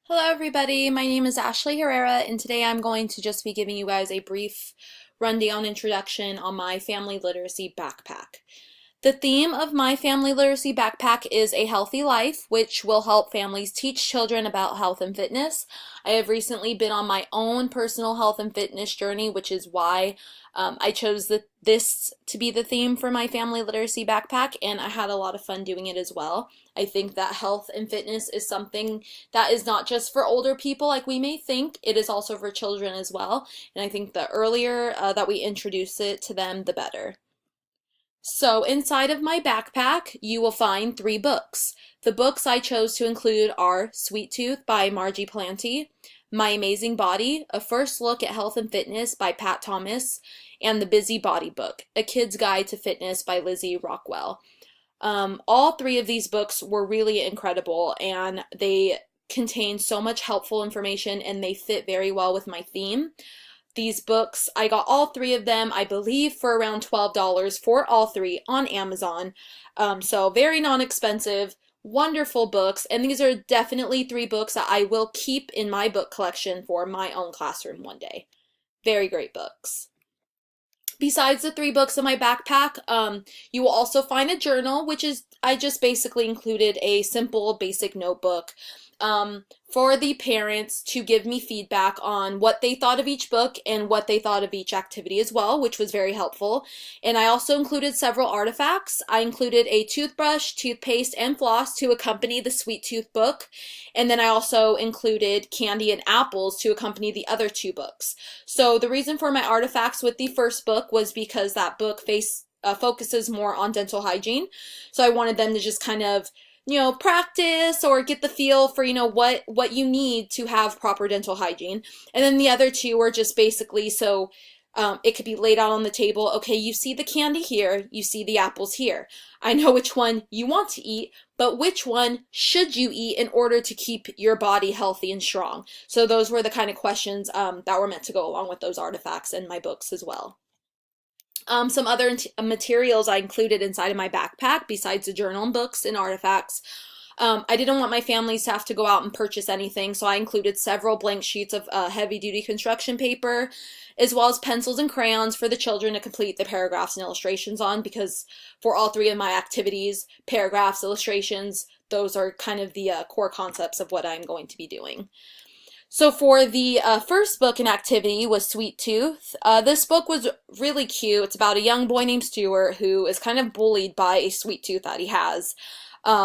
Hello everybody, my name is Ashley Herrera and today I'm going to just be giving you guys a brief rundown introduction on my family literacy backpack. The theme of my family literacy backpack is a healthy life, which will help families teach children about health and fitness. I have recently been on my own personal health and fitness journey, which is why I chose this to be the theme for my family literacy backpack, and I had a lot of fun doing it as well. I think that health and fitness is something that is not just for older people like we may think, it is also for children as well, and I think the earlier that we introduce it to them, the better. So inside of my backpack, you will find 3 books. The books I chose to include are Sweet Tooth by Margie Planty, My Amazing Body, A First Look at Health and Fitness by Pat Thomas, and The Busy Body Book, A Kid's Guide to Fitness by Lizzie Rockwell. All 3 of these books were really incredible and they contain so much helpful information and they fit very well with my theme. These books, I got all 3 of them, I believe, for around $12 for all 3 on Amazon. So very non-expensive, wonderful books, and these are definitely 3 books that I will keep in my book collection for my own classroom one day. Very great books. Besides the 3 books in my backpack, you will also find a journal, which is, I just basically included a simple basic notebook for the parents to give me feedback on what they thought of each book and what they thought of each activity as well, which was very helpful. And I also included several artifacts. I included a toothbrush, toothpaste, and floss to accompany the Sweet Tooth book. And then I also included candy and apples to accompany the other 2 books. So the reason for my artifacts with the first book was because that book focuses more on dental hygiene. So I wanted them to just kind of practice or get the feel for, what you need to have proper dental hygiene. And then the other 2 were just basically so it could be laid out on the table. Okay, you see the candy here, you see the apples here. I know which one you want to eat, but which one should you eat in order to keep your body healthy and strong? So those were the kind of questions that were meant to go along with those artifacts in my books as well. Some other materials I included inside of my backpack, besides the journal and books and artifacts. I didn't want my families to have to go out and purchase anything, so I included several blank sheets of heavy-duty construction paper, as well as pencils and crayons for the children to complete the paragraphs and illustrations on, because for all 3 of my activities, paragraphs, illustrations, those are kind of the core concepts of what I'm going to be doing. So for the first book and activity was Sweet Tooth. This book was really cute. It's about a young boy named Stuart who is kind of bullied by a sweet tooth that he has.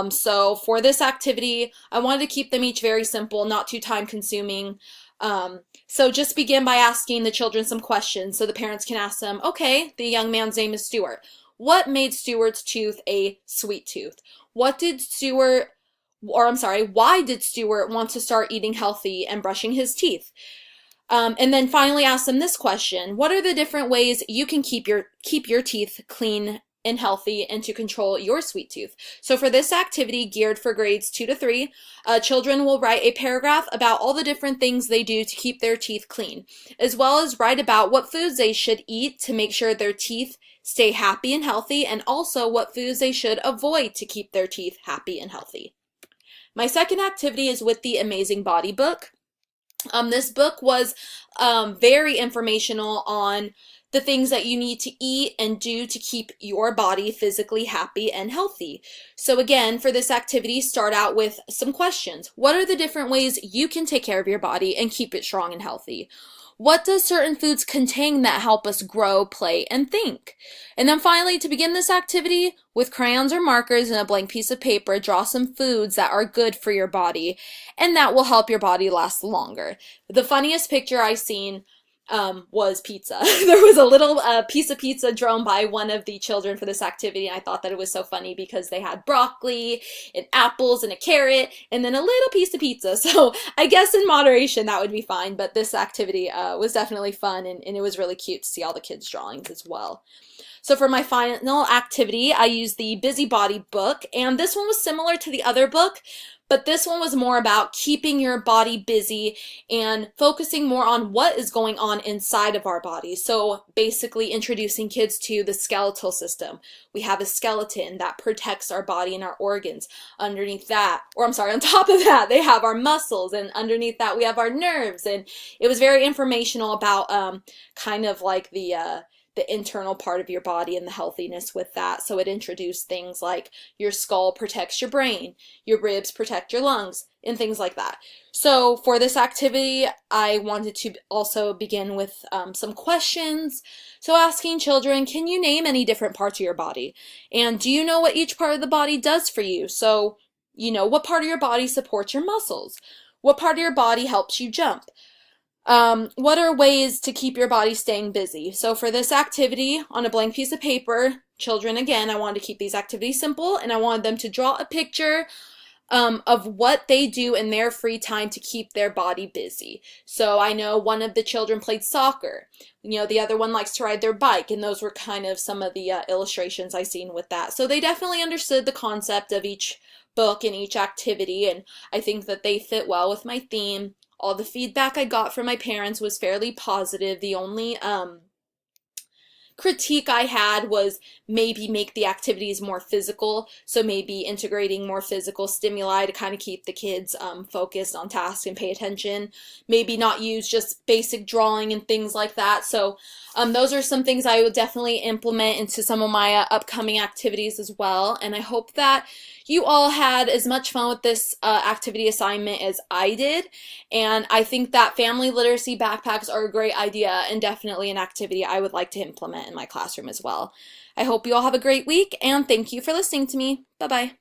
So for this activity, I wanted to keep them each very simple, not too time consuming. So just begin by asking the children some questions so the parents can ask them, okay, the young man's name is Stuart. What made Stuart's tooth a sweet tooth? Why did Stuart want to start eating healthy and brushing his teeth? And then finally ask them this question: what are the different ways you can keep your teeth clean and healthy and to control your sweet tooth? So for this activity geared for grades 2 to 3, children will write a paragraph about all the different things they do to keep their teeth clean, as well as write about what foods they should eat to make sure their teeth stay happy and healthy, and also what foods they should avoid to keep their teeth happy and healthy. My second activity is with the Amazing Body book. This book was very informational on the things that you need to eat and do to keep your body physically happy and healthy. So again, for this activity, start out with some questions. What are the different ways you can take care of your body and keep it strong and healthy? What does certain foods contain that help us grow, play, and think? And then finally, to begin this activity, with crayons or markers and a blank piece of paper, draw some foods that are good for your body and that will help your body last longer. The funniest picture I've seen was pizza. There was a little piece of pizza drawn by one of the children for this activity, and I thought that it was so funny because they had broccoli and apples and a carrot and then a little piece of pizza. So I guess in moderation that would be fine, but this activity was definitely fun, and it was really cute to see all the kids' drawings as well. So for my final activity, I used the Busy Body book, and this one was similar to the other book, But this one was more about keeping your body busy and focusing more on what is going on inside of our body. So basically introducing kids to the skeletal system. We have a skeleton that protects our body and our organs. Underneath that, or I'm sorry, on top of that, they have our muscles, and underneath that we have our nerves. And it was very informational about kind of like the internal part of your body and the healthiness with that. So it introduced things like your skull protects your brain, your ribs protect your lungs, and things like that. So for this activity, I wanted to also begin with some questions. So asking children, can you name any different parts of your body? And do you know what each part of the body does for you? So, you know, what part of your body supports your muscles? What part of your body helps you jump? What are ways to keep your body staying busy? So for this activity, on a blank piece of paper, children, again, I wanted to keep these activities simple, and I wanted them to draw a picture of what they do in their free time to keep their body busy. So I know one of the children played soccer. You know, the other one likes to ride their bike, and those were kind of some of the illustrations I seen with that. So they definitely understood the concept of each book and each activity, and I think that they fit well with my theme. All the feedback I got from my parents was fairly positive. The only critique I had was maybe make the activities more physical, so maybe integrating more physical stimuli to kind of keep the kids focused on tasks and pay attention. Maybe not use just basic drawing and things like that. So those are some things I would definitely implement into some of my upcoming activities as well. And I hope that you all had as much fun with this activity assignment as I did. And I think that family literacy backpacks are a great idea and definitely an activity I would like to implement in my classroom as well. I hope you all have a great week, and thank you for listening to me. Bye-bye.